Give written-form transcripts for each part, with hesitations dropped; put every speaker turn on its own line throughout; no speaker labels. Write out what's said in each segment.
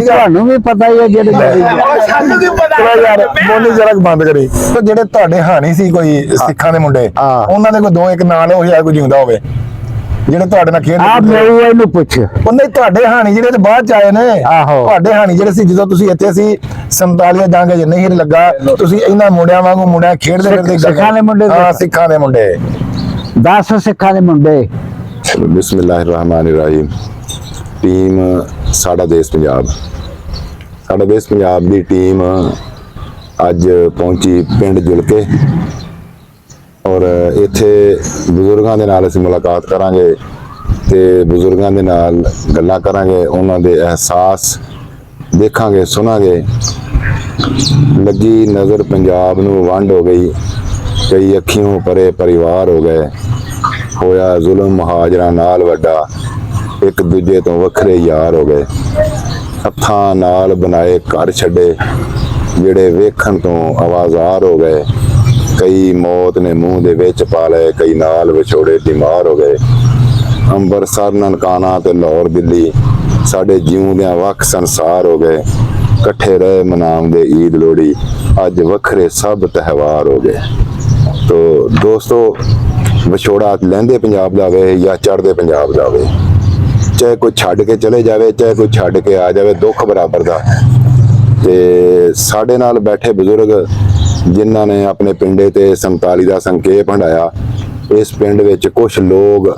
ਤੁਹਾਨੂੰ ਵੀ ਪਤਾ ਹੀ ਹੈ ਜਿਹੜੇ
ਯਾਰ ਬੋਲੀ ਜਰਾ ਬੰਦ ਕਰੀ ਤੇ ਜਿਹੜੇ ਤੁਹਾਡੇ ਹਾਣੀ ਸੀ ਕੋਈ ਸਿੱਖਾਂ ਦੇ ਮੁੰਡੇ ਉਹਨਾਂ ਦੇ ਕੋਈ ਦੋ ਇੱਕ ਨਾਂ ਹੋ ਜਾਏ ਕੋਈ ਜਿਉਂਦਾ ਹੋਵੇ ਜਿਹੜੇ ਤੁਹਾਡੇ ਨਾਲ ਖੇਡ
ਆਪ ਮੈਨੂੰ ਇਹਨੂੰ ਪੁੱਛ
ਉਹਨੇ ਤੁਹਾਡੇ ਹਾਣੀ ਜਿਹੜੇ ਤੇ ਬਾਅਦ ਚ ਆਏ ਨੇ ਤੁਹਾਡੇ ਹਾਣੀ ਜਿਹੜੇ ਸੀ ਜਦੋਂ ਤੁਸੀਂ ਇੱਥੇ ਸੀ 47 ਜੰਗ ਚ ਨਹੀਂ ਲੱਗਾ ਤੁਸੀਂ ਇਹਨਾਂ ਮੁੰਡਿਆਂ ਵਾਂਗੂ ਮੁੰਡਿਆਂ ਖੇਡਦੇ ਫਿਰਦੇ
ਸਿੱਖਾਂ ਦੇ ਮੁੰਡੇ
ਸਿੱਖਾਂ ਦੇ ਮੁੰਡੇ
10 ਸਿੱਖਾਂ ਦੇ ਮੁੰਡੇ
ਬਿਸਮਿਲ੍ਲਾਹਿਰਰਹਿਮਾਨਿਰਰਹੀਮ ਟੀਮ ਸਾਡਾ ਦੇਸ਼ ਪੰਜਾਬ ਦੀ ਟੀਮ ਅੱਜ ਪਹੁੰਚੀ ਪਿੰਡ ਜੁਲਕੇ ਔਰ ਇੱਥੇ ਬਜ਼ੁਰਗਾਂ ਦੇ ਨਾਲ ਅਸੀਂ ਮੁਲਾਕਾਤ ਕਰਾਂਗੇ ਤੇ ਬਜ਼ੁਰਗਾਂ ਦੇ ਨਾਲ ਗੱਲਾਂ ਕਰਾਂਗੇ ਉਹਨਾਂ ਦੇ ਅਹਿਸਾਸ ਦੇਖਾਂਗੇ ਸੁਣਾਂਗੇ। ਲੱਗੀ ਨਜ਼ਰ ਪੰਜਾਬ ਨੂੰ ਵੰਡ ਹੋ ਗਈ ਕਈ ਅੱਖੀਓਂ ਪਰੇ ਪਰਿਵਾਰ ਹੋ ਗਏ ਹੋਇਆ ਜ਼ੁਲਮ ਮੁਹਾਜਰਾਂ ਨਾਲ ਵੱਡਾ ਇੱਕ ਦੂਜੇ ਤੋਂ ਵੱਖਰੇ ਯਾਰ ਹੋ ਗਏ ਹੱਥਾਂ ਨਾਲ ਬਣਾਏ ਘਰ ਛੱਡੇ ਜਿਹੜੇ ਵੇਖਣ ਤੋਂ ਆਵਾਜ਼ਾਰ ਹੋ ਗਏ ਕਈ ਮੌਤ ਨੇ ਮੂੰਹ ਦੇ ਵਿੱਚ ਪਾ ਲਏ ਕਈ ਨਾਲ ਵਿਛੋੜੇ ਬਿਮਾਰ ਹੋ ਗਏ ਅੰਬਰਸਰ ਨਨਕਾਣਾ ਤੇ ਲਾਹੌਰ ਦਿੱਲੀ ਸਾਡੇ ਜਿਉਂਦਿਆਂ ਵੱਖ ਸੰਸਾਰ ਹੋ ਗਏ ਇਕੱਠੇ ਰਹੇ ਮਨਾਉਂਦੇ ਈਦ ਲੋਹੜੀ ਅੱਜ ਵੱਖਰੇ ਸਭ ਤਿਉਹਾਰ ਹੋ ਗਏ। ਤੋ ਦੋਸਤੋ ਵਿਛੋੜਾ ਲਹਿੰਦੇ ਪੰਜਾਬ ਦਾ ਹੋਵੇ ਜਾਂ ਚੜ੍ਹਦੇ ਪੰਜਾਬ ਦਾ ਹੋਵੇ ਚਾਹੇ ਕੋਈ ਛੱਡ ਕੇ ਚਲੇ ਜਾਵੇ ਚਾਹੇ ਕੋਈ ਛੱਡ ਕੇ ਆ ਜਾਵੇ ਦੁੱਖ ਬਰਾਬਰ ਦਾ। ਤੇ ਸਾਡੇ ਨਾਲ ਬੈਠੇ ਬਜ਼ੁਰਗ ਜਿਨ੍ਹਾਂ ਨੇ ਆਪਣੇ ਪਿੰਡੇ ਤੇ 47 ਦਾ ਸੰਖੇਪ ਹੰਡਾਇਆ ਇਸ ਪਿੰਡ ਵਿੱਚ ਕੁਝ ਲੋਕ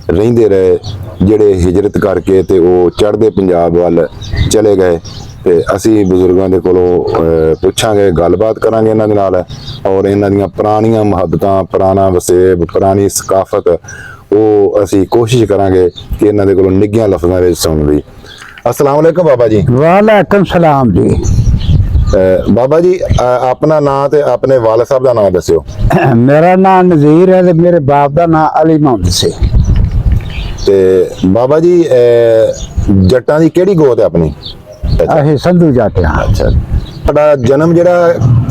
ਰਹਿੰਦੇ ਰਹੇ ਜਿਹੜੇ ਹਿਜਰਤ ਕਰਕੇ ਤੇ ਉਹ ਚੜ੍ਹਦੇ ਪੰਜਾਬ ਵੱਲ ਚਲੇ ਗਏ ਤੇ ਅਸੀਂ ਬਜ਼ੁਰਗਾਂ ਦੇ ਕੋਲੋਂ ਪੁੱਛਾਂਗੇ ਗੱਲਬਾਤ ਕਰਾਂਗੇ ਇਹਨਾਂ ਦੇ ਨਾਲ ਔਰ ਇਹਨਾਂ ਦੀਆਂ ਪੁਰਾਣੀਆਂ ਮੁਹੱਬਤਾਂ ਪੁਰਾਣਾ ਵਸੇਬ ਪੁਰਾਣੀ ਸਕਾਫਤ ਉਹ ਅਸੀਂ ਕੋਸ਼ਿਸ਼ ਕਰਾਂਗੇ ਕਿ ਇਹਨਾਂ ਦੇ ਕੋਲੋਂ ਨਿੱਘੀਆਂ ਲਫ਼ਜ਼ਾਂ ਵਿੱਚ ਸੁਣਨ ਦੀ। अस्सलाम वालेकुम बाबा जी।
वालेकुम सलाम जी।
बाबा जी अपना नाम ते अपने वालिद साहब दा नाम दस्सियो।
मेरा नाम नज़ीर है ते मेरे बाप दा नाम अली मोहम्मद से।
ते बाबा जी जट्टां दी केड़ी गोत है अपनी?
अही संधू जट हां।
अच्छा ਤੁਹਾਡਾ जन्म ਜਿਹੜਾ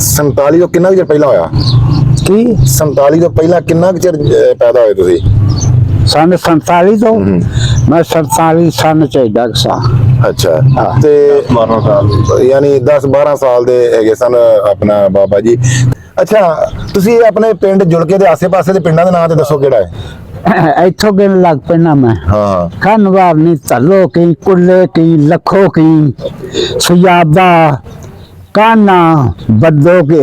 47 ਤੋਂ ਕਿੰਨਾ ਚਿਰ ਪਹਿਲਾਂ ਹੋਇਆ?
ਕੀ
47 ਤੋਂ ਪਹਿਲਾਂ ਕਿੰਨਾ ਚਿਰ ਪੈਦਾ ਹੋਏ ਤੁਸੀਂ?
सन 47 तो मैं 47 सन ਚਾਹੀਦਾ ਸਾਂ।
ਅੱਛਾ ਤੇ 12 ਸਾਲ ਯਾਨੀ 10-12 ਸਾਲ ਦੇ ਹੈਗੇ ਸਨ ਆਪਣਾ ਬਾਬਾ ਜੀ। ਅੱਛਾ ਤੁਸੀਂ ਆਪਣੇ ਪਿੰਡ ਜੁਲਕੇ ਦੇ ਆਸੇ-ਪਾਸੇ ਦੇ ਪਿੰਡਾਂ ਦੇ ਨਾਂ ਤੇ ਦੱਸੋ ਕਿਹੜਾ ਹੈ?
ਇੱਥੋਂ ਗਿਣ ਲੱਗ ਪੈਣਾ ਮੈਂ।
ਹਾਂ
ਖਨਵਾਰ ਨੀ ਧੱਲੋ ਕੀ ਕੁੱਲੇ ਕੀ ਲੱਖੋ ਕੀ ਸੁਜਾਬਾ काना बद्दो की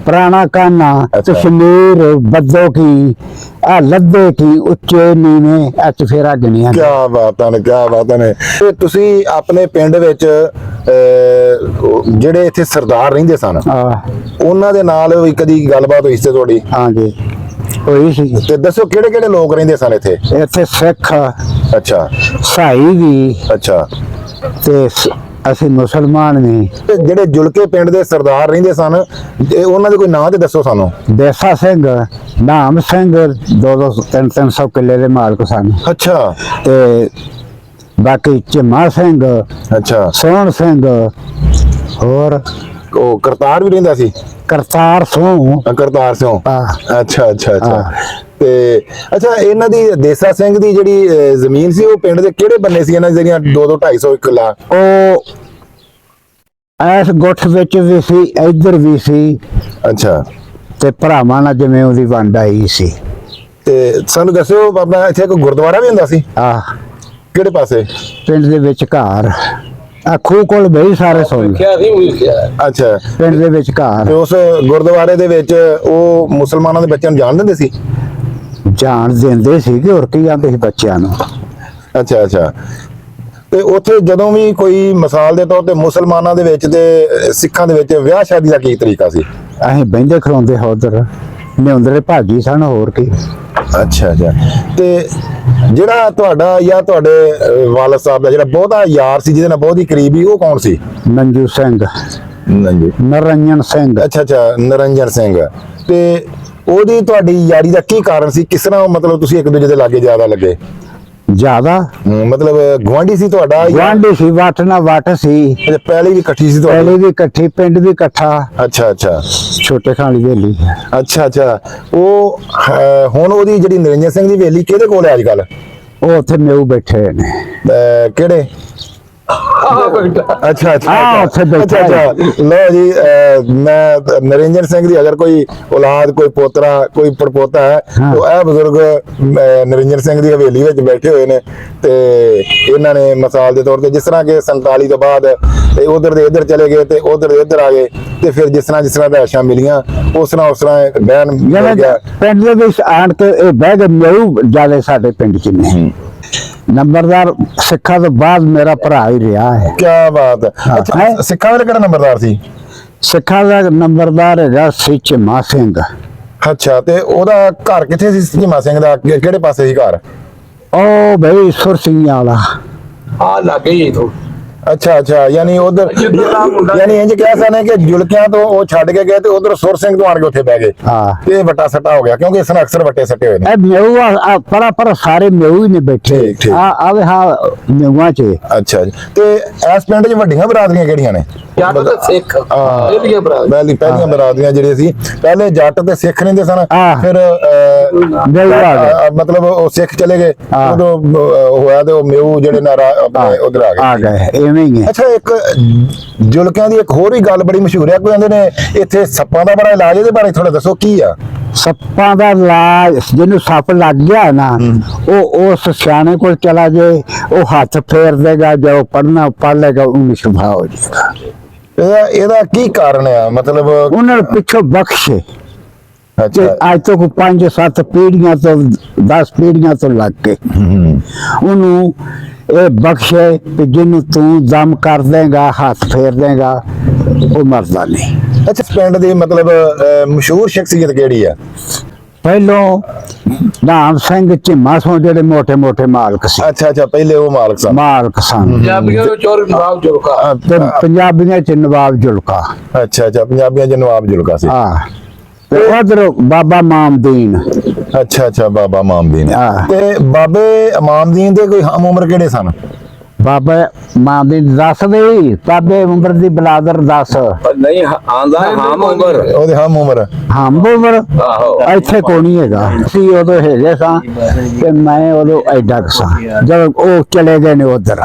पुराना काना कश्मीर बद्दो की लद्दे की उच्चे नीवे चफेरा गिनिया।
क्या बात है ਤੇ ਤੁਸੀਂ ਆਪਣੇ ਪਿੰਡ ਵਿੱਚ ਜਿਹੜੇ ਇੱਥੇ ਸਰਦਾਰ ਰਹਿੰਦੇ ਸਨ ਉਹਨਾਂ ਦੇ ਨਾਲ ਵੀ ਕਦੀ ਗੱਲਬਾਤ ਹੋਈ ਸੀ ਤੁਹਾਡੀ?
ਹਾਂ ਜੀ ਹੋਈ ਸੀ।
ਤੇ ਦੱਸੋ ਕਿਹੜੇ ਕਿਹੜੇ ਲੋਕ ਰਹਿੰਦੇ ਸਨ ਇੱਥੇ?
ਇੱਥੇ ਸਿੱਖ
ਅੱਛਾ
ਸਾਈ ਵੀ
ਅੱਛਾ ਤੇ
ਅਸੀਂ ਮੁਸਲਮਾਨ ਵੀ।
ਜਿਹੜੇ ਜੁਲਕੇ ਪਿੰਡ ਦੇ ਸਰਦਾਰ ਰਹਿੰਦੇ ਸਨ ਉਹਨਾਂ ਦੇ ਕੋਈ ਨਾਂ ਤੇ ਦੱਸੋ ਸਾਨੂੰ।
ਦੇਸਾ ਸਿੰਘ ਨਾਮ ਸਿੰਘ 200-300 ਕਿੱਲੇ ਦੇ ਮਾਲਕ ਸਨ।
ਅੱਛਾ
ਤੇ ਬਾਕੀ ਝਿਮਾ ਸਿੰਘ
ਅੱਛਾ
ਸੋਹਣ ਸਿੰਘ ਹੋਰ
ਉਹ ਕਰਤਾਰ ਵੀ ਰਹਿੰਦਾ ਸੀ?
ਕਰਤਾਰ ਸਿੰਘ
ਅੱਛਾ ਤੇ ਅੱਛਾ ਇਹਨਾਂ ਦੀ ਦੇਸਾ ਸਿੰਘ ਦੀ ਜਿਹੜੀ ਜ਼ਮੀਨ ਸੀ ਉਹ ਪਿੰਡ ਦੇ ਕਿਹੜੇ ਬੰਨੇ ਸੀ ਇਹਨਾਂ ਜਿਹੜੀਆਂ 200-250 ਕਿੱਲਾ?
ਉਹ ਐਸ ਗੁੱਠ ਵਿੱਚ ਵੀ ਸੀ ਇੱਧਰ ਵੀ ਸੀ।
ਅੱਛਾ
ਤੇ ਭਰਾਵਾਂ ਨਾਲ ਜਿਵੇਂ ਉਹਦੀ ਵੰਡ ਆਈ ਸੀ।
ਤੇ ਸਾਨੂੰ ਦੱਸਿਓ ਬਾਬਾ ਇੱਥੇ ਕੋਈ ਗੁਰਦੁਆਰਾ ਵੀ ਹੁੰਦਾ ਸੀ? ਕਿਹੜੇ ਪਾਸੇ?
ਪਿੰਡ ਦੇ ਵਿੱਚ ਘਰ ਖੂਹ ਕੋਲ ਬਈ ਸਾਰੇ ਸੋਈ।
ਅੱਛਾ
ਪਿੰਡ ਦੇ ਵਿੱਚ ਘਰ।
ਉਸ ਗੁਰਦੁਆਰੇ ਦੇ ਵਿੱਚ ਉਹ ਮੁਸਲਮਾਨਾਂ ਦੇ ਬੱਚਿਆਂ ਨੂੰ ਜਾਣ ਦਿੰਦੇ ਸੀ?
ਜਾਣ ਦਿੰਦੇ ਸੀ ਕਿ ਹੋਰ ਕੀ ਆਂਦੇ ਸੀ ਬੱਚਿਆਂ ਨੂੰ।
ਅੱਛਾ ਤੇ ਉੱਥੇ ਜਦੋਂ ਵੀ ਕੋਈ ਮਿਸਾਲ ਦੇ ਤੌਰ ਤੇ ਮੁਸਲਮਾਨਾਂ ਦੇ ਵਿੱਚ ਤੇ ਸਿੱਖਾਂ ਦੇ ਵਿੱਚ ਵਿਆਹ ਸ਼ਾਦੀ ਦਾ ਕੀ ਤਰੀਕਾ ਸੀ?
ਅਸੀਂ ਬਹਿੰਦੇ ਖਲੋਂਦੇ ਉਧਰ ਨਿਉਂਦਰੇ ਭਾਜੀ ਸਨ ਹੋਰ ਕੀ।
ਅੱਛਾ ਤੇ ਜਿਹੜਾ ਤੁਹਾਡਾ ਜਾਂ ਤੁਹਾਡੇ ਵਾਲਿਦ ਸਾਹਿਬ ਦਾ ਜਿਹੜਾ ਬਹੁਤਾ ਯਾਰ ਸੀ ਜਿਹਦੇ ਨਾਲ ਬਹੁਤ ਹੀ ਕਰੀਬੀ ਉਹ ਕੌਣ ਸੀ?
ਮੰਜੂ ਸਿੰਘ ਨਰੰਜਨ ਸਿੰਘ।
ਅੱਛਾ ਨਰੰਜਨ ਸਿੰਘ। ਤੇ ਉਹਦੀ ਤੁਹਾਡੀ ਯਾਰੀ ਦਾ ਕੀ ਕਾਰਨ ਸੀ? ਕਿਸ ਤਰ੍ਹਾਂ ਮਤਲਬ ਤੁਸੀਂ ਇੱਕ ਦੂਜੇ ਦੇ ਲਾਗੇ ਜ਼ਿਆਦਾ ਲੱਗੇ?
ਜ਼ਿਆਦਾ
ਮਤਲਬ ਗੁਆਂਢੀ ਸੀ ਤੁਹਾਡਾ?
ਗੁਆਂਢੀ ਸੀ ਵੱਟ ਨਾ ਵੱਟ ਸੀ।
ਪਹਿਲੀ ਵੀ ਇਕੱਠੀ ਸੀ ਤੁਹਾਡੀ?
ਪਹਿਲੀ ਵੀ ਇਕੱਠੀ ਪਿੰਡ ਵੀ ਇਕੱਠਾ।
ਅੱਛਾ
ਛੋਟੇ ਖਾਲੀ ਵੇਲੀ।
ਅੱਛਾ ਉਹ ਹੁਣ ਉਹਦੀ ਜਿਹੜੀ ਨਰਿੰਜਨ ਸਿੰਘ ਦੀ ਵੇਲੀ ਕਿਹਦੇ ਕੋਲ ਹੈ ਅੱਜ ਕੱਲ?
ਉਹ ਉੱਥੇ ਮੇਊ ਬੈਠੇ ਨੇ।
ਕਿਹੜੇ?
ਅੱਛਾ ਅੱਛਾ
ਹਾਂ, ਉੱਥੇ ਬੈਠਾ
ਲੋ ਜੀ ਮੈਂ ਨਰਿੰਦਰ ਸਿੰਘ ਦੀ ਅਗਰ ਕੋਈ ਔਲਾਦ ਕੋਈ ਪੋਤਰਾ ਕੋਈ ਪੜਪੋਤਾ ਹੈ
ਹਾਂ।
ਤਾਂ ਇਹ ਬਜ਼ੁਰਗ ਨਰਿੰਦਰ ਸਿੰਘ ਦੀ ਹਵੇਲੀ ਵਿੱਚ ਬੈਠੇ ਹੋਏ ਨੇ ਤੇ ਇਹਨਾਂ ਨੇ ਮਿਸਾਲ ਦੇ ਤੌਰ ਤੇ ਜਿਸ ਤਰ੍ਹਾਂ ਕਿ 47 ਤੋਂ ਬਾਅਦ ਤੇ ਉਧਰ ਦੇ ਇੱਧਰ ਚਲੇ ਗਏ ਤੇ ਉਧਰ ਦੇ ਇੱਧਰ ਆ ਗਏ ਤੇ ਫਿਰ ਜਿਸ ਤਰ੍ਹਾਂ ਰਿਹਾਇਸ਼ਾਂ ਮਿਲੀਆਂ ਉਸ ਤਰ੍ਹਾਂ ਬਹਿਣ ਮਿਲ
ਜਿਹੜੇ
ਗਿਆ।
ਪਿੰਡ ਦੇ ਵਿੱਚ ਆਣ ਕੇ ਇਹ ਬਹਿ ਗਏ ਮੇਊ ਜਿਆਦਾ ਸਾਡੇ ਪਿੰਡ ਚ ਨਹੀਂ। ਨੰਬਰਦਾਰ ਸਿੱਖਾਂ ਤੋਂ ਬਾਅਦ ਮੇਰਾ ਭਰਾ ਹੀ ਰਿਹਾ ਹੈ।
ਕੀ ਬਾਤ ਹੈ।
ਹੈਂ?
ਅੱਛਾ ਸਿੱਖਾਂ ਵਾਲੇ ਕਿਹੜਾ ਨੰਬਰਦਾਰ ਸੀ?
ਸਿੱਖਾਂ ਦਾ ਨੰਬਰਦਾਰ ਹੈਗਾ ਸੀ ਝਿਮਾ ਸਿੰਘ।
ਅੱਛਾ ਤੇ ਉਹਦਾ ਘਰ ਕਿੱਥੇ ਸੀ? ਝਿਮਾ ਸਿੰਘ ਦਾ ਕਿਹੜੇ ਪਾਸੇ ਸੀ ਘਰ?
ਉਹ ਬਈ ਸੁਰ ਸਿੰਘ ਵਾਲਾ।
ਆ ਲੱਗੇ ਹੀ ਤੋਂ
ਅੱਛਾ ਅੱਛਾ ਯਾਨੀ ਉਧਰ ਯਾਨੀ ਇੰਜ ਕਹਿ ਸਕਦੇ ਕਿ ਜੁਲਕਿਆਂ ਤੋਂ ਉਹ ਛੱਡ ਕੇ ਗਏ ਤੇ ਉਧਰ ਸੁਰ ਸਿੰਘ ਤੋਂ ਆਣ ਕੇ ਉੱਥੇ ਬਹਿ ਗਏ
ਹਾਂ।
ਤੇ ਵੱਟਾ ਸੱਟਾ ਹੋ ਗਿਆ ਕਿਉਂਕਿ ਇਸ ਨੇ ਅਕਸਰ ਵੱਟੇ ਸੱਟੇ ਹੋਏ ਨੇ।
ਇਹ ਮੇਊ ਪਰ ਸਾਰੇ ਮੇਊ ਹੀ ਨੇ ਬੈਠੇ।
ਠੀਕ, ਠੀਕ।
ਆਵੇ ਹਾਂ ਮੇਊਆਂ ਚ।
ਅੱਛਾ ਜੀ ਤੇ ਇਸ ਪਿੰਡ 'ਚ ਵੱਡੀਆਂ ਬਰਾਦਰੀਆਂ ਕਿਹੜੀਆਂ ਨੇ?
ਜੱਟ ਤੇ ਸਿੱਖ
ਹਾਂ।
ਇਹਦੀਆਂ ਭਰਾ
ਪਹਿਲੀਆਂ ਬਰਾਦਰੀਆਂ ਜਿਹੜੀਆਂ ਸੀ ਪਹਿਲੇ ਜੱਟ ਤੇ ਸਿੱਖ ਰਹਿੰਦੇ ਸਨ
ਹਾਂ।
ਫਿਰ
ਮੇਊ ਆ ਗਏ।
ਮਤਲਬ ਉਹ ਸਿੱਖ ਚਲੇ ਗਏ
ਹਾਂ।
ਉਦੋਂ ਹੋਇਆ ਤੇ ਉਹ ਮੇਊ ਜਿਹੜੇ ਨਾ ਆਪਣੇ ਉਧਰ ਆ ਗਏ।
ਐਵੇਂ ਹੀ ਹੈ।
ਅੱਛਾ ਇੱਕ ਜੁਲਕਿਆਂ ਦੀ ਇੱਕ ਹੋਰ ਵੀ ਗੱਲ ਬੜੀ ਮਸ਼ਹੂਰ ਹੈ ਕੋਈ ਕਹਿੰਦੇ ਨੇ ਇੱਥੇ ਸੱਪਾਂ ਦਾ ਬੜਾ ਇਲਾਜ ਇਹਦੇ ਬਾਰੇ ਥੋੜਾ ਦੱਸੋ ਕੀ ਆ?
ਸੱਪਾਂ ਦਾ ਇਲਾਜ ਜਿਹਨੂੰ ਸੱਪ ਲੱਗ ਗਿਆ ਨਾ ਉਹ ਉਸ ਸਿਆਣੇ ਕੋਲ ਚਲਾ ਜਾਏ ਉਹ ਹੱਥ ਫੇਰ ਦੇਗਾ ਜੋ ਪੜਨਾ ਪੜ ਲੇਗਾ ਉਹਨੂੰ ਸ਼ਿਫਾ ਹੋ ਜਾਏਗਾ।
ਇਹਦਾ ਕੀ ਕਾਰਨ ਆ ਮਤਲਬ?
ਉਹਨਾਂ ਨੂੰ ਪਿੱਛੋਂ ਬਖਸ਼ੇ ਤੇ
ਅੱਛਾ
ਅੱਜ ਤੋਂ 5-7 ਪੀੜ੍ਹੀਆਂ ਤੋਂ 10 ਪੀੜ੍ਹੀਆਂ ਤੋਂ ਲੱਗ ਕੇ ਉਹਨੂੰ ਇਹ ਬਖਸ਼ੇ ਕਿ ਜਿਹਨੂੰ ਤੂੰ ਦਮ ਕਰ ਦੇਗਾ ਹੱਥ ਫੇਰ ਦੇਗਾ ਉਹ ਮਰਦਾ ਨਹੀਂ।
ਅੱਛਾ ਇਸ ਪਿੰਡ ਦੀ ਮਤਲਬ ਮਸ਼ਹੂਰ ਸ਼ਖਸੀਅਤ ਕਿਹੜੀ ਆ?
ਪਹਿਲੋਂ ਨਾਮ ਸਿੰਘ ਝਿਮਾ ਸੋਂ ਜਿਹੜੇ ਮੋਟੇ ਮੋਟੇ ਮਾਲਕ ਸੀ।
ਅੱਛਾ ਪਹਿਲੇ ਉਹ ਮਾਲਕ ਸਨ।
ਮਾਲਕ ਸਨ
ਪੰਜਾਬੀਆਂ ਨੂੰ ਚੋਰ ਨਵਾਬ ਜੁਲਕਾ
ਤੇ ਪੰਜਾਬੀਆਂ ਚ ਨਵਾਬ ਜੁਲਕਾ।
ਅੱਛਾ ਪੰਜਾਬੀਆਂ ਚ ਨਵਾਬ ਜੁਲਕਾ ਸੀ।
ਹਾਂ ਤੇ ਉਧਰ ਬਾਬਾ ਮਾਮਦੀਨ।
ਅੱਛਾ ਬਾਬਾ ਮਾਮਦੀਨ।
ਹਾਂ।
ਤੇ ਬਾਬੇ ਮਾਮਦੀਨ ਦੇ ਕੋਈ ਹਮ ਉਮਰ ਕਿਹੜੇ ਸਨ?
ਬਾਬਾ ਮਾਮਦੀਨ ਦੱਸ ਦੇ ਬਾਬੇ ਉਮਰ ਦੀ ਬਲਾਦਰ ਦੱਸ।
ਨਹੀਂ ਆਂਦਾ ਹਾਮ ਉਮਰ
ਉਹਦੇ ਹਮ ਉਮਰ
ਹਮ ਉਮਰ
ਆਹੋ
ਇੱਥੇ ਕੋਈ ਨਹੀਂ ਹੈਗਾ ਸੀ ਉਦੋਂ ਹੈਗੇ ਸਾਂ ਤੇ ਮੈਂ ਉਦੋਂ ਐਡਾ ਕੁ ਸਾਂ ਜਦ ਉਹ ਚਲੇ ਗਏ ਨੇ ਉਧਰ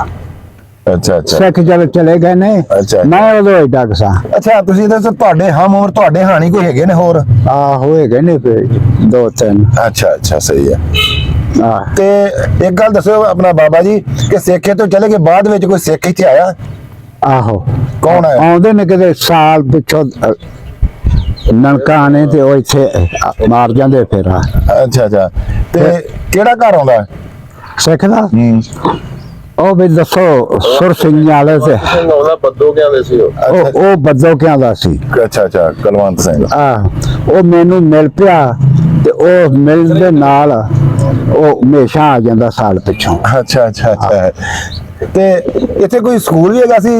ਅੱਛਾ
ਸਿੱਖ ਜਦ ਚਲੇ ਗਏ ਨੇ
ਅੱਛਾ।
ਮੈਂ ਉਦੋਂ ਐਡਾ ਕੁ ਸਾਂ।
ਅੱਛਾ ਤੁਸੀਂ ਦੱਸੋ ਤੁਹਾਡੇ ਹਮ ਉਮਰ ਤੁਹਾਡੇ ਹਾਣੀ ਕੋਈ ਹੈਗੇ ਨੇ ਹੋਰ?
ਆ ਹੋਏਗੇ ਨੇ ਫਿਰ 2-3।
ਅੱਛਾ ਸਹੀ ਹੈ।
ਆ
ਤੇ ਇੱਕ ਗੱਲ ਦੱਸੋ ਆਪਣਾ ਬਾਬਾ ਜੀ ਕਿ ਸਿੱਖੇ ਤੋਂ ਚਲੇ ਕੇ ਬਾਅਦ ਵਿੱਚ ਕੋਈ ਸਿੱਖ ਇੱਥੇ ਆਇਆ?
ਆਹੋ
ਕੌਣ ਆਇਆ?
ਆਉਂਦੇ ਨੇ ਕਿਤੇ ਸਾਲ ਪਿੱਛੋਂ ਨਨਕਾ ਨੇ ਤੇ ਉਹ ਇੱਥੇ ਮਾਰ ਜਾਂਦੇ ਫਿਰ
ਅੱਛਾ ਤੇ ਕਿਹੜਾ ਘਰ ਆਉਂਦਾ?
ਸਿੱਖ ਦਾ ਉਹ ਵੀ ਦੱਸੋ ਸੁਰ ਸਿੰਘ ਵਾਲੇ ਤੇ
ਉਹਦਾ ਬੱਦੋ ਕਹਿੰਦੇ ਸੀ
ਉਹ ਬੱਦੋ ਕਿਆਂ ਦਾ ਸੀ।
ਅੱਛਾ ਕੁਲਵੰਤ ਸਿੰਘ।
ਉਹ ਮੈਨੂੰ ਮਿਲ ਪਿਆ ਤੇ ਉਹ ਮਿਲਣ ਦੇ ਨਾਲ ਉਹ ਹਮੇਸ਼ਾ ਆ ਜਾਂਦਾ ਸਾਲ ਪਿੱਛੋਂ।
ਅੱਛਾ ਤੇ ਇੱਥੇ ਕੋਈ ਸਕੂਲ ਵੀ ਹੈਗਾ ਸੀ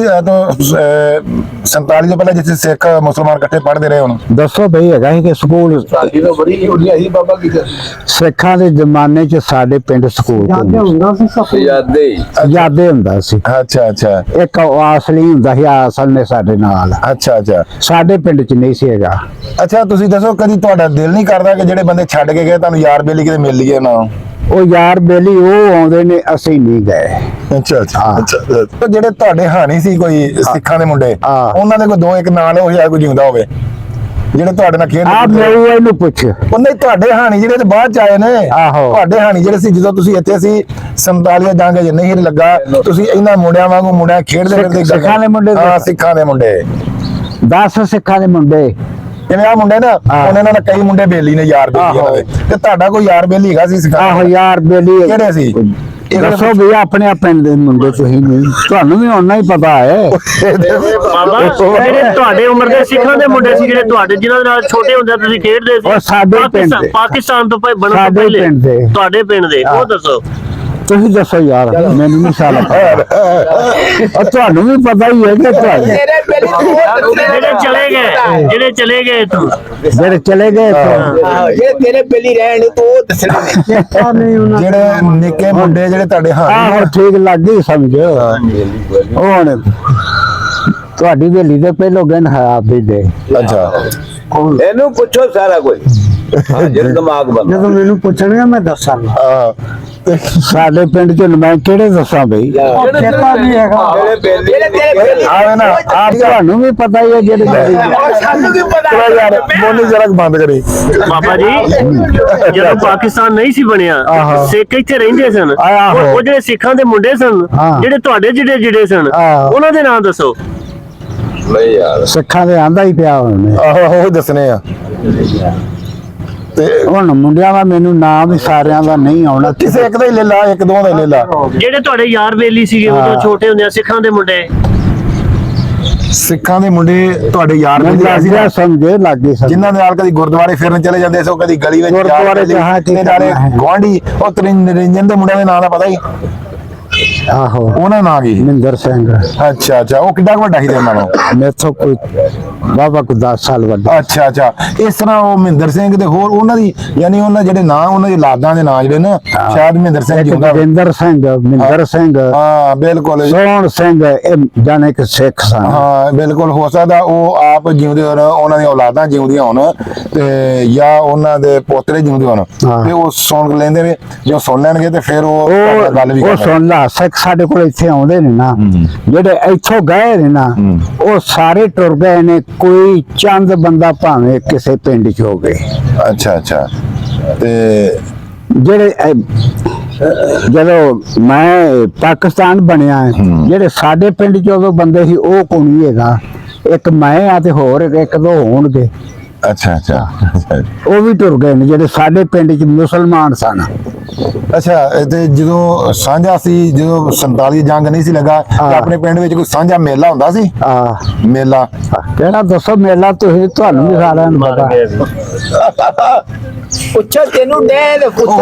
47 ਤੋਂ ਪਹਿਲਾਂ ਜਿੱਥੇ ਸਿੱਖ ਮੁਸਲਮਾਨ ਇਕੱਠੇ ਪੜ੍ਹਦੇ ਰਹੇ ਹੁਣ?
ਦੱਸੋ ਬਈ ਹੈਗਾ ਸੀ ਕਿ ਸਕੂਲ
ਸਾਡੀ ਤਾਂ ਬੜੀ ਹੁੰਦੀ ਸੀ ਬਾਬਾ ਕੀ
ਸਿੱਖਾਂ ਦੇ ਜ਼ਮਾਨੇ 'ਚ ਸਾਡੇ ਪਿੰਡ ਸਕੂਲ
ਯਾਦੇ
ਜਿਆਦੇ ਹੁੰਦਾ ਸੀ।
ਅੱਛਾ
ਇੱਕ ਆਸਲੀ ਹੁੰਦਾ ਸੀ ਆਸਲ ਨੇ ਸਾਡੇ ਨਾਲ
ਅੱਛਾ
ਸਾਡੇ ਪਿੰਡ 'ਚ ਨਹੀਂ ਸੀ ਹੈਗਾ।
ਅੱਛਾ ਤੁਸੀਂ ਦੱਸੋ ਕਦੀ ਤੁਹਾਡਾ ਦਿਲ ਨਹੀਂ ਕਰਦਾ ਕਿ ਜਿਹੜੇ ਬੰਦੇ ਛੱਡ ਕੇ ਗਏ ਤੁਹਾਨੂੰ ਯਾਰ ਬੇਲੀ ਕਿਤੇ ਮਿਲ ਲਈਏ ਨਾ?
ਉਹ ਯਾਰ ਬੇਲੀ ਉਹ ਆਉਂਦੇ ਨੇ ਅਸੀਂ ਨਹੀਂ ਗਏ।
ਅੱਛਾ ਜਿਹੜੇ ਤੁਹਾਡੇ ਹਾਣੀ ਸੀ ਕੋਈ ਸਿੱਖਾਂ ਦੇ ਮੁੰਡੇ
ਹਾਂ।
ਉਹਨਾਂ ਦੇ ਕੋਈ ਦੋ ਇੱਕ ਨਾਂ ਲਓ ਜਾਂ ਕੋਈ ਜਿਉਂਦਾ ਹੋਵੇ ਜਿਹੜੇ ਤੁਹਾਡੇ ਨਾਲ ਖੇਡ
ਆਪ ਮੈਨੂੰ ਇਹਨੂੰ ਪੁੱਛ।
ਉਹਨੇ ਤੁਹਾਡੇ ਹਾਣੀ ਜਿਹੜੇ ਤੇ ਬਾਅਦ ਚ ਆਏ ਨੇ
ਆਹੋ।
ਤੁਹਾਡੇ ਹਾਣੀ ਜਿਹੜੇ ਸੀ ਜਦੋਂ ਤੁਸੀਂ ਇੱਥੇ ਸੀ 47 ਜੰਗ ਜੇ ਨਹੀਂ ਲੱਗਾ ਤੁਸੀਂ ਇਹਨਾਂ ਮੁੰਡਿਆਂ ਵਾਂਗੂ ਮੁੰਡਿਆਂ ਖੇਡਦੇ ਫਿਰਦੇ
ਸਿੱਖਾਂ ਦੇ ਮੁੰਡੇ
ਹਾਂ ਸਿੱਖਾਂ ਦੇ ਮੁੰਡੇ
10 ਸਿੱਖਾਂ ਦੇ ਮੁੰਡੇ
ਜਿਵੇਂ ਆ ਮੁੰਡੇ ਨਾ ਉਹਨਾਂ ਨਾਲ ਕਈ ਮੁੰਡੇ ਬੇਲੀ ਨੇ ਯਾਰ ਬੇਲੀ ਇਹਨਾਂ ਦੇ ਤੇ ਤੁਹਾਡਾ ਕੋਈ ਯਾਰ ਬੇਲੀ ਹੈਗਾ ਸੀ ਸਿੱਖਾਂ
ਆਹੋ ਯਾਰ ਬੇਲੀ
ਕਿਹੜੇ ਸੀ?
ਦੱਸੋ ਵੀ ਆਪਣੇ ਪਿੰਡ ਦੇ ਮੁੰਡੇ ਤੁਸੀਂ ਨਹੀਂ ਤੁਹਾਨੂੰ ਵੀ ਉਹਨਾਂ ਹੀ ਪਤਾ ਹੈ।
ਬਾਬਾ ਜਿਹੜੇ ਤੁਹਾਡੇ ਉਮਰ ਦੇ ਸਿੱਖਾਂ ਦੇ ਮੁੰਡੇ ਸੀ ਜਿਹੜੇ ਤੁਹਾਡੇ ਜਿਨ੍ਹਾਂ ਦੇ ਨਾਲ ਛੋਟੇ ਹੁੰਦੇ ਤੁਸੀਂ ਖੇਡਦੇ
ਉਹ
ਸੀ
ਸਾਡੇ ਪਿੰਡ ਦੇ।
ਪਾਕਿਸਤਾਨ ਤੋਂ ਬਣਨ ਤੋਂ
ਸਾਡੇ
ਪਹਿਲੇ
ਪਿੰਡ ਦੇ।
ਤੁਹਾਡੇ ਪਿੰਡ ਦੇ ਉਹ ਦੱਸੋ
ਤੁਸੀਂ ਦੱਸੋ ਯਾਰ ਮੈਨੂੰ ਨਹੀਂ ਸਾਲ ਉਹ ਤੁਹਾਨੂੰ ਵੀ ਪਤਾ ਹੀ ਹੈ ਕਿ ਤੁਹਾਡੇ
ਜਿਹੜੇ ਚਲੇ ਗਏ ਤੂੰ
ਜਿਹੜੇ ਚਲੇ ਗਏ
ਇਹ ਤੇਰੇ ਬੇਲੀ ਰਹਿਣ ਤੋਂ ਉਹ ਦੱਸਣਾ
ਜਿਹੜੇ ਨਿੱਕੇ ਮੁੰਡੇ ਜਿਹੜੇ ਤੁਹਾਡੇ ਹਾਣੀ
ਆਹੋ ਠੀਕ ਲੱਗ ਗਈ ਸਮਝ ਉਹ ਹੁਣ ਤੁਹਾਡੀ ਵੇਲੀ ਦੇ ਪਹਿਲੋਂ ਗਨ ਹੈ ਆਪ ਵੀ ਦੇ।
ਅੱਛਾ
ਇਹਨੂੰ ਪੁੱਛੋ ਸਾਰਾ ਕੁਝ ਜਿਹੜਾ ਦਿਮਾਗ ਬੰਦਾ
ਜਦੋਂ ਮੈਨੂੰ ਪੁੱਛਣਗੇ ਮੈਂ ਦੱਸਾਂਗਾ। ਸਾਡੇ ਪਿੰਡ ਚ ਮੈਂ ਕਿਹੜੇ ਦੱਸਾਂ ਬਈ
ਜਿਹੜੇ ਤੇਰੇ ਬੇਲੀ
ਆਵੇ ਨਾ
ਆਪ ਤੁਹਾਨੂੰ ਵੀ ਪਤਾ ਹੀ ਹੈ ਜਿਹੜੇ
ਸਾਨੂੰ ਕੀ ਪਤਾ
ਚਲੋ ਯਾਰ ਬੋਲੀ ਜਰਾ ਬੰਦ ਕਰੀ
ਬਾਬਾ ਜੀ ਜਦੋਂ ਪਾਕਿਸਤਾਨ ਨਹੀਂ ਸੀ ਬਣਿਆ
ਆਹੋ।
ਸਿੱਖ ਇੱਥੇ ਰਹਿੰਦੇ ਸਨ
ਆਹੋ।
ਉਹ ਜਿਹੜੇ ਸਿੱਖਾਂ ਦੇ ਮੁੰਡੇ ਸਨ
ਹਾਂ।
ਜਿਹੜੇ ਤੁਹਾਡੇ ਜਿਹੜੇ ਸਨ
ਆਹੋ।
ਉਹਨਾਂ ਦੇ ਨਾਮ ਦੱਸੋ।
ਨਹੀਂ ਯਾਰ
ਸਿੱਖਾਂ ਦੇ ਆਂਦਾ ਹੀ ਪਿਆ ਉਹਨੇ
ਆਹੋ ਉਹ ਦੱਸਣੇ ਆ ਤੇ
ਹੁਣ ਮੁੰਡਿਆਂ ਦਾ ਮੈਨੂੰ ਨਾਮ ਵੀ ਸਾਰਿਆਂ ਦਾ ਨਹੀਂ ਆਉਣਾ
ਕਿਸੇ ਇੱਕ ਦਾ ਹੀ ਲੈ ਲਾ, ਇੱਕ ਦੋ ਦਾ ਹੀ ਲੈ ਲਾ।
ਜਿਹੜੇ ਤੁਹਾਡੇ ਯਾਰ ਬੇਲੀ ਸੀਗੇ ਉਦੋਂ
ਹਾਂ।
ਛੋਟੇ ਹੁੰਦੇ ਸਿੱਖਾਂ ਦੇ ਮੁੰਡੇ
ਸਿੱਖਾਂ ਦੇ ਮੁੰਡੇ ਤੁਹਾਡੇ ਯਾਰ
ਮੈਨੂੰ
ਵੀ
ਲੱਗ
ਸੀ
ਗਿਆ ਸਮਝੇ ਲੱਗ ਗਈ ਸਮਝ
ਜਿਨ੍ਹਾਂ ਦੇ ਨਾਲ ਕਦੀ ਗੁਰਦੁਆਰੇ ਫਿਰਨ ਚਲੇ ਜਾਂਦੇ ਸੋ ਕਦੀ ਗਲੀ ਵਿੱਚ
ਗੁਰਦੁਆਰੇ ਚ ਹਾਂ, ਕੀ
ਨਾਲੇ
ਕਰਨਾ ਹੈ।
ਗੁਆਂਢੀ ਉਹ ਨਿਰੰਜਨ ਦੇ ਮੁੰਡਿਆਂ ਦੇ ਨਾਂ ਦਾ ਪਤਾ ਹੀ
ਆਹੋ
ਉਹਨਾਂ ਦਾ ਨਾਂ ਕੀ ਸੀ?
ਮਹਿੰਦਰ ਸਿੰਘ
ਅੱਛਾ ਅੱਛਾ ਉਹ ਕਿੱਡਾ ਕੁ ਵੱਡਾ ਸੀ ਤੇਰੇ ਨਾਲੋਂ?
ਮੇਥੋਂ ਕੋਈ ਬਾਬਾ ਕੋ 10 ਸਾਲ ਵੱਡਾ
ਅੱਛਾ ਅੱਛਾ ਇਸ ਤਰ੍ਹਾਂ ਉਹ ਮਹਿੰਦਰ ਸਿੰਘ ਦੇ ਹੋਰ ਉਹਨਾਂ ਦੀ ਯਾਨੀ ਉਹਨਾਂ ਜਿਹੜੇ ਨਾਂ ਉਹਨਾਂ ਦੀ ਲਾਦਾਂ ਦੇ ਨਾਂ ਜਿਹੜੇ ਨਾ ਸ਼ਾਇਦ ਮਹਿੰਦਰ ਸਿੰਘ
ਇੱਕ
ਜੀ ਹੁੰਦਾ
ਜੋਗਿੰਦਰ ਸਿੰਘ ਮਹਿੰਦਰ ਸਿੰਘ
ਹਾਂ ਬਿਲਕੁਲ
ਸੋਹਣ ਸਿੰਘ ਇਹ ਜਾਣੇ ਕਿ ਸਿੱਖ ਸਨ
ਹਾਂ ਬਿਲਕੁਲ ਹੋ ਸਕਦਾ ਉਹ ਆਪ ਜਿਉਂਦੇ ਹੋਣ ਉਹਨਾਂ ਦੀਆਂ ਔਲਾਦਾਂ ਜਿਉਂਦੀਆਂ ਹੋਣ ਤੇ ਜਾਂ ਉਹਨਾਂ ਦੇ ਪੋਤਰੇ ਜਿਉਂਦੇ ਹੋਣ
ਹਾਂ।
ਤੇ ਉਹ ਸੁਣ ਲੈਂਦੇ ਨੇ ਜੋ ਸੁਣ ਲੈਣਗੇ ਤੇ ਫਿਰ ਉਹ ਤੁਹਾਡੇ ਨਾਲ ਗੱਲ ਵੀ
ਉਹ
ਕਰਨਗੇ।
ਸੁਣ ਲਾ ਸਿੱਖ ਸਾਡੇ ਕੋਲ ਇੱਥੇ ਆਉਂਦੇ ਨੇ ਨਾ ਜਿਹੜੇ ਇੱਥੋਂ ਗਏ ਨੇ ਨਾ ਉਹ ਸਾਰੇ ਟੁਰ ਗਏ ਨੇ ਕੋਈ ਚੰਦ ਬੰਦਾ ਭਾਵੇਂ ਕਿਸੇ ਪਿੰਡ ਚ ਹੋ ਗਏ
ਅੱਛਾ ਅੱਛਾ ਤੇ
ਜਿਹੜੇ ਜਦੋਂ ਮੈਂ ਪਾਕਿਸਤਾਨ ਬਣਿਆ ਜਿਹੜੇ ਸਾਡੇ ਪਿੰਡ ਚ ਉਦੋਂ ਬੰਦੇ ਸੀ ਉਹ ਕੋਈ ਨਹੀਂ ਹੈਗਾ ਇੱਕ ਮੈਂ ਆ ਤੇ ਹੋਰ ਇੱਕ ਦੋ ਹੋਣਗੇ
ਅੱਛਾ ਅੱਛਾ
ਉਹ ਵੀ ਟੁਰ ਗਏ ਨੇ ਜਿਹੜੇ ਸਾਡੇ ਪਿੰਡ ਚ ਮੁਸਲਮਾਨ ਸਨ
ਅੱਛਾ ਤੇ ਜਦੋਂ ਸਾਂਝਾ ਸੀ ਜਦੋਂ 47 ਜੰਗ ਨਹੀਂ ਸੀ ਲੱਗਾ ਤੇ
ਹਾਂ।
ਆਪਣੇ ਪਿੰਡ ਵਿੱਚ ਕੋਈ ਸਾਂਝਾ ਮੇਲਾ ਹੁੰਦਾ ਸੀ
ਆ
ਮੇਲਾ
ਕਿਹੜਾ ਦੱਸੋ ਮੇਲਾ ਤੁਸੀਂ ਤੁਹਾਨੂੰ ਵੀ ਸਾਰਿਆਂ ਨੂੰ ਪਤਾ
ਪੁੱਛੋ ਤੈਨੂੰ ਦੇ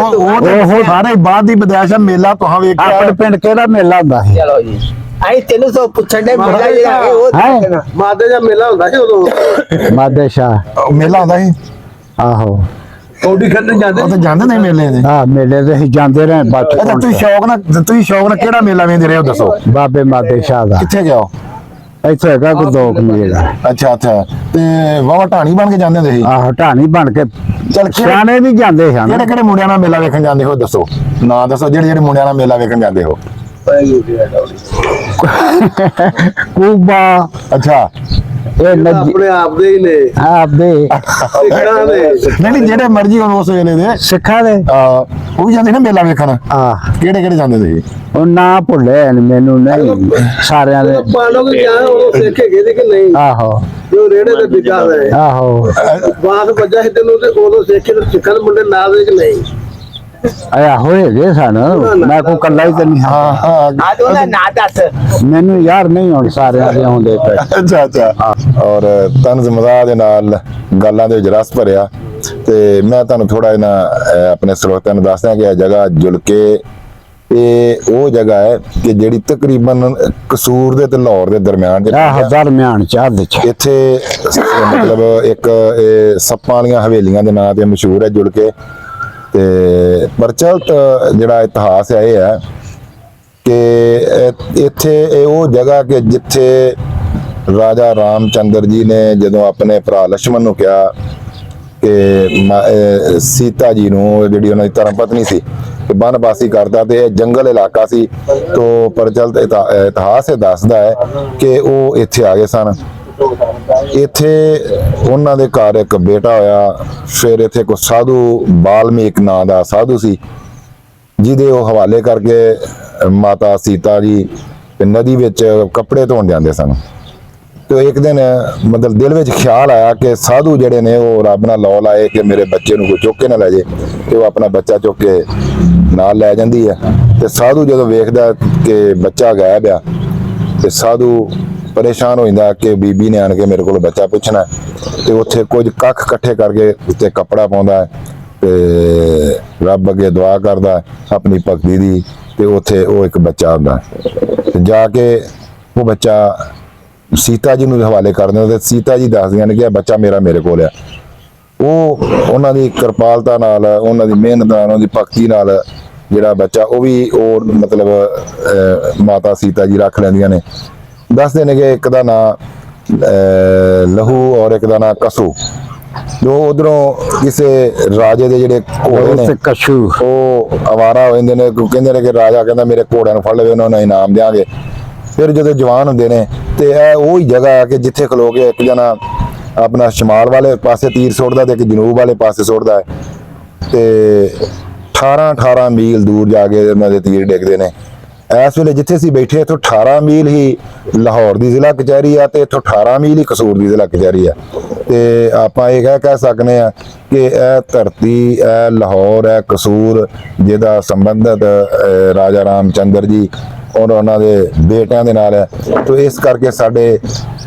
ਉਹ ਸਾਰੇ ਬਾਅਦ ਦੀ ਬਦਾਇਸ਼ ਮੇਲਾ ਤੁਹਾਂ ਵੇਖਿਆ
ਆਪਣੇ ਪਿੰਡ ਕਿਹੜਾ ਮੇਲਾ ਹੁੰਦਾ ਸੀ
ਚਲੋ ਜੀ ਆਈ ਤੈਨੂੰ ਸੋ ਪੁੱਛਣ ਦੇ ਮੇਰਾ ਜਿਹੜਾ ਹੈ ਉਹ
ਹੈਂ?
ਦੇਖਣਾ। ਮਾਦੇ ਦਾ ਮੇਲਾ ਹੁੰਦਾ ਸੀ ਉਦੋਂ
ਮਾਦੇ ਸ਼ਾਹ
ਮੇਲਾ ਹੁੰਦਾ ਸੀ
ਆਹੋ
ਕੌਡੀ ਖੇਡਣ ਜਾਂਦੇ
ਉਹ ਤਾਂ ਜਾਂਦੇ ਨਹੀਂ ਮੇਲੇ ਦੇ
ਆ ਮੇਲੇ ਤੇ ਅਸੀਂ ਜਾਂਦੇ ਰਹੇ
ਅੱਛਾ
ਬਚਪਨ
ਤੁਸੀਂ ਸ਼ੌਕ ਨਾਲ ਕਿਹੜਾ ਮੇਲਾ ਵੇਂਦੇ ਰਹੇ ਹੋ ਦੱਸੋ
ਬਾਬੇ ਮਾਦੇ ਸ਼ਾਹ ਦਾ
ਕਿੱਥੇ ਜਾਓ
ਇੱਥੇ ਹੈਗਾ ਕੋਈ 2 ਕਿਲੇ ਦਾ
ਅੱਛਾ ਅੱਛਾ ਤੇ ਵਾਵਾ ਢਾਣੀ ਬਣ ਕੇ ਜਾਂਦੇ ਹੁੰਦੇ ਸੀ
ਆਹੋ ਢਾਣੀ ਬਣ ਕੇ
ਚੱਲ
ਸਿਆਣੇ ਵੀ ਜਾਂਦੇ ਹਨ
ਕਿਹੜੇ ਕਿਹੜੇ ਮੁੰਡਿਆਂ ਨਾਲ ਮੇਲਾ ਵੇਖਣ ਜਾਂਦੇ ਹੋ ਦੱਸੋ ਨਾਂ ਦੱਸੋ ਜਿਹੜੇ ਜਿਹੜੇ ਮੁੰਡਿਆਂ ਨਾਲ ਮੇਲਾ ਵੇਖਣ ਜਾਂਦੇ ਹੋ
ਕੂਬਾ
ਅੱਛਾ
ਇਹ ਨੱਜੀ
ਆਪਣੇ ਆਪ ਦੇ ਹੀ ਨੇ
ਆਪਦੇ
ਸਿੱਖਾਂ ਦੇ
ਨਹੀਂ ਜਿਹੜੇ ਮਰਜ਼ੀ ਹੋਣ ਉਸ ਵੇਲੇ ਦੇ
ਸਿੱਖਾਂ ਦੇ
ਉਹ ਵੀ ਜਾਂਦੇ ਨਾ ਮੇਲਾ ਵੇਖਣ
ਆ
ਕਿਹੜੇ ਕਿਹੜੇ ਜਾਂਦੇ ਤੁਸੀਂ
ਉਹ ਨਾ ਭੁੱਲੇ ਨੇ ਮੈਨੂੰ ਨਹੀਂ ਸਾਰਿਆਂ ਦੇ
ਪਾਣੋ ਕਿ ਜਾਂ ਉਹ ਸਿੱਖੇ ਗਏ ਕਿ ਨਹੀਂ
ਆਹੋ
ਜੋ ਰੇੜੇ ਤੇ ਵਿਕਾ ਹੈ
ਆਹੋ
ਬਾਤ ਵੱਜਾ ਸੀ ਤੈਨੂੰ ਤੇ ਉਦੋਂ ਸਿੱਖੇ ਤੇ ਸਿੱਖਾਂ ਦੇ ਮੁੰਡੇ ਨਾਲ ਦੇ ਕਿ ਨਹੀਂ
ਆਇਆ ਹੋਏ ਗਏ ਸਨ ਮੈਂ ਕੋ ਕੱਲਾ ਹੀ ਤੇ ਨਹੀਂ ਹਾਂ
ਹਾਂ ਹਾਂ
ਆ ਜੋ ਨਾ ਦੱਸ
ਮੈਨੂੰ ਯਾਰ ਨਹੀਂ ਹੁਣ ਸਾਰਿਆਂ ਦੇ ਆਉਂਦੇ ਪਏ
ਅੱਛਾ ਅੱਛਾ ਔਰ ਤਨਜ਼ ਮਜ਼ਾਕ ਦੇ ਨਾਲ ਗੱਲਾਂ ਦੇ ਵਿੱਚ ਰਸ ਭਰਿਆ ਤੇ ਮੈਂ ਤੁਹਾਨੂੰ ਥੋੜਾ ਇਹਨਾਂ ਆਪਣੇ ਸਰੋਤਿਆਂ ਨੂੰ ਦੱਸਦਾ ਕਿ ਇਹ ਜਗ੍ਹਾ ਜੁਲਕੇ ਇਹ ਉਹ ਜਗ੍ਹਾ ਹੈ ਕਿ ਜਿਹੜੀ ਤਕਰੀਬਨ ਕਸੂਰ ਦੇ ਤੇ ਲਾਹੌਰ ਦੇ ਦਰਮਿਆਨ
ਆਹ ਦਰਮਿਆਨ ਚਾਹਦ ਚ
ਇੱਥੇ ਮਤਲਬ ਇੱਕ ਇਹ ਸੱਪਾਂ ਵਾਲੀਆਂ ਹਵੇਲੀਆਂ ਦੇ ਨਾਂ ਤੇ ਮਸ਼ਹੂਰ ਹੈ ਜੁਲਕੇ ਤੇ ਪ੍ਰਚਲਿਤ ਜਿਹੜਾ ਇਤਿਹਾਸ ਹੈ ਇਹ ਹੈ ਕਿ ਇੱਥੇ ਇਹ ਉਹ ਜਗ੍ਹਾ ਕਿ ਜਿੱਥੇ ਰਾਜਾ ਰਾਮਚੰਦਰ ਜੀ ਨੇ ਜਦੋਂ ਆਪਣੇ ਭਰਾ ਲక్ష్మణ ਨੂੰ ਕਿਹਾ ਕਿ ਸੀਤਾ ਜੀ ਨੂੰ ਜਿਹੜੀ ਉਹਨਾਂ ਦੀ ਧਰਮ ਪਤਨੀ ਸੀ ਕਿ ਬਨਵਾਸੀ ਕਰਦਾ ਤੇ ਇਹ ਜੰਗਲ ਇਲਾਕਾ ਸੀ ਤੋਂ ਪ੍ਰਚਲਿਤ ਇਤਿਹਾਸ ਇਹ ਦੱਸਦਾ ਹੈ ਕਿ ਉਹ ਇੱਥੇ ਆ ਗਏ ਸਨ ਇੱਥੇ ਉਹਨਾਂ ਦੇ ਘਰ ਇੱਕ ਬੇਟਾ ਹੋਇਆ ਫਿਰ ਇੱਥੇ ਕੋ ਸਾਧੂ ਬਾਲਮੀਕ ਨਾਂ ਦਾ ਸਾਧੂ ਸੀ ਜਿਹਦੇ ਉਹ ਹਵਾਲੇ ਕਰਕੇ ਮਾਤਾ ਸੀਤਾ ਜੀ ਨਦੀ ਵਿੱਚ ਕੱਪੜੇ ਧੋਣ ਜਾਂਦੇ ਸਨ ਤੇ ਇੱਕ ਦਿਨ ਮਤਲਬ ਦਿਲ ਵਿੱਚ ਖਿਆਲ ਆਇਆ ਕਿ ਸਾਧੂ ਜਿਹੜੇ ਨੇ ਉਹ ਰੱਬ ਨਾਲ ਲੌ ਲਾਏ ਕਿ ਮੇਰੇ ਬੱਚੇ ਨੂੰ ਕੋਈ ਚੁੱਕ ਕੇ ਨਾ ਲੈ ਜੇ ਤੇ ਉਹ ਆਪਣਾ ਬੱਚਾ ਚੁੱਕ ਕੇ ਨਾਲ ਲੈ ਜਾਂਦੀ ਹੈ ਤੇ ਸਾਧੂ ਜਦੋਂ ਵੇਖਦਾ ਕਿ ਬੱਚਾ ਗਾਇਬ ਆ ਤੇ ਸਾਧੂ ਪਰੇਸ਼ਾਨ ਹੋ ਜਾਂਦਾ ਕਿ ਬੀਬੀ ਨੇ ਆਣ ਕੇ ਮੇਰੇ ਕੋਲ ਬੱਚਾ ਪੁੱਛਣਾ ਤੇ ਉੱਥੇ ਕੁਝ ਕੱਖ ਇਕੱਠੇ ਕਰਕੇ ਉੱਤੇ ਕੱਪੜਾ ਪਾਉਂਦਾ ਤੇ ਰੱਬ ਅੱਗੇ ਦੁਆ ਕਰਦਾ ਆਪਣੀ ਭਗਤੀ ਦੀ ਤੇ ਉੱਥੇ ਉਹ ਇੱਕ ਬੱਚਾ ਹੁੰਦਾ ਤੇ ਜਾ ਕੇ ਉਹ ਬੱਚਾ ਸੀਤਾ ਜੀ ਨੂੰ ਹਵਾਲੇ ਕਰ ਦਿੰਦੇ ਤੇ ਸੀਤਾ ਜੀ ਦੱਸਦੀਆਂ ਨੇ ਕਿ ਇਹ ਬੱਚਾ ਮੇਰੇ ਕੋਲ ਆ ਉਹ ਉਹਨਾਂ ਦੀ ਕਿਰਪਾਲਤਾ ਨਾਲ ਉਹਨਾਂ ਦੀ ਮਿਹਨਤ ਨਾਲ ਉਹਨਾਂ ਦੀ ਭਗਤੀ ਨਾਲ ਜਿਹੜਾ ਬੱਚਾ ਉਹ ਵੀ ਉਹ ਮਤਲਬ ਮਾਤਾ ਸੀਤਾ ਜੀ ਰੱਖ ਲੈਂਦੀਆਂ ਨੇ ਦੱਸਦੇ ਨੇ ਕਿ ਇੱਕ ਦਾ ਨਾਂ ਲਹੂ ਔਰ ਇੱਕ ਦਾ ਨਾਂ ਕਸੂ ਜੋ ਉਧਰੋਂ ਕਿਸੇ ਰਾਜੇ ਦੇ ਜਿਹੜੇ ਘੋੜੇ ਨੇ
ਕਸ਼ੂ
ਉਹ ਆਵਾਰਾ ਹੋ ਜਾਂਦੇ ਨੇ, ਕਹਿੰਦੇ ਨੇ ਕਿ ਰਾਜਾ ਕਹਿੰਦਾ ਮੇਰੇ ਘੋੜਿਆਂ ਨੂੰ ਫੜ ਲਵੇ ਉਹਨਾਂ ਨੂੰ ਇਨਾਮ ਦਿਆਂਗੇ। ਫਿਰ ਜਦੋਂ ਜਵਾਨ ਹੁੰਦੇ ਨੇ ਤੇ ਇਹ ਉਹ ਹੀ ਜਗ੍ਹਾ ਹੈ ਕਿ ਜਿੱਥੇ ਖਲੋ ਕੇ ਇੱਕ ਜਣਾ ਆਪਣਾ ਸ਼ਮਾਲ ਵਾਲੇ ਪਾਸੇ ਤੀਰ ਸੁੱਟਦਾ ਤੇ ਇੱਕ ਜਨੂਬ ਵਾਲੇ ਪਾਸੇ ਸੁੱਟਦਾ ਹੈ, ਤੇ 18 ਮੀਲ ਦੂਰ ਜਾ ਕੇ ਉਹਨਾਂ ਦੇ ਤੀਰ ਡਿੱਗਦੇ ਨੇ। ਇਸ ਵੇਲੇ ਜਿੱਥੇ ਅਸੀਂ ਬੈਠੇ ਇੱਥੋਂ 18 ਮੀਲ ਹੀ ਲਾਹੌਰ ਦੀ ਜ਼ਿਲ੍ਹਾ ਕਚਹਿਰੀ ਆ ਤੇ ਇੱਥੋਂ 18 ਮੀਲ ਹੀ ਕਸੂਰ ਦੀ ਜ਼ਿਲ੍ਹਾ ਕਚਹਿਰੀ ਆ। ਤੇ ਆਪਾਂ ਇਹ ਕਹਿ ਸਕਦੇ ਆ ਕਿ ਇਹ ਧਰਤੀ, ਇਹ ਲਾਹੌਰ, ਇਹ ਕਸੂਰ ਜਿਹਦਾ ਸੰਬੰਧਤ ਰਾਜਾ ਰਾਮ ਚੰਦਰ ਜੀ ਔਰ ਉਹਨਾਂ ਦੇ ਬੇਟਿਆਂ ਦੇ ਨਾਲ ਹੈ। ਤੋ ਇਸ ਕਰਕੇ ਸਾਡੇ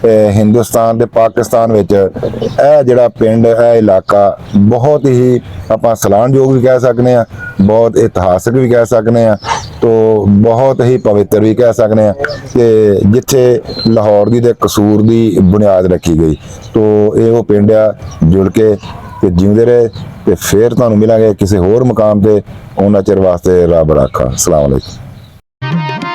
ਹਿੰਦੁਸਤਾਨ ਤੇ ਪਾਕਿਸਤਾਨ ਵਿੱਚ ਇਹ ਜਿਹੜਾ ਪਿੰਡ, ਇਹ ਇਲਾਕਾ ਬਹੁਤ ਹੀ ਆਪਾਂ ਸਲਾਹਣਯੋਗ ਵੀ ਕਹਿ ਸਕਦੇ ਆ, ਬਹੁਤ ਇਤਿਹਾਸਕ ਵੀ ਕਹਿ ਸਕਦੇ ਆ, ਤੋ ਬਹੁਤ ਹੀ ਪਵਿੱਤਰ ਵੀ ਕਹਿ ਸਕਦੇ ਆ ਕਿ ਜਿੱਥੇ ਲਾਹੌਰ ਦੀ ਤੇ ਕਸੂਰ ਦੀ ਬੁਨਿਆਦ ਰੱਖੀ ਗਈ। ਤੋ ਇਹ ਉਹ ਪਿੰਡ ਆ, ਜੁੜ ਕੇ ਤੇ ਜਿਉਂਦੇ ਰਹੇ। ਤੇ ਫਿਰ ਤੁਹਾਨੂੰ ਮਿਲਾਂਗੇ ਕਿਸੇ ਹੋਰ ਮੁਕਾਮ ਤੇ। ਉਹਨਾਂ ਚਿਰ ਵਾਸਤੇ ਰੱਬ ਰਾਖਾ। ਅਸਲਾਮ ਅਲੈਕੁਮ।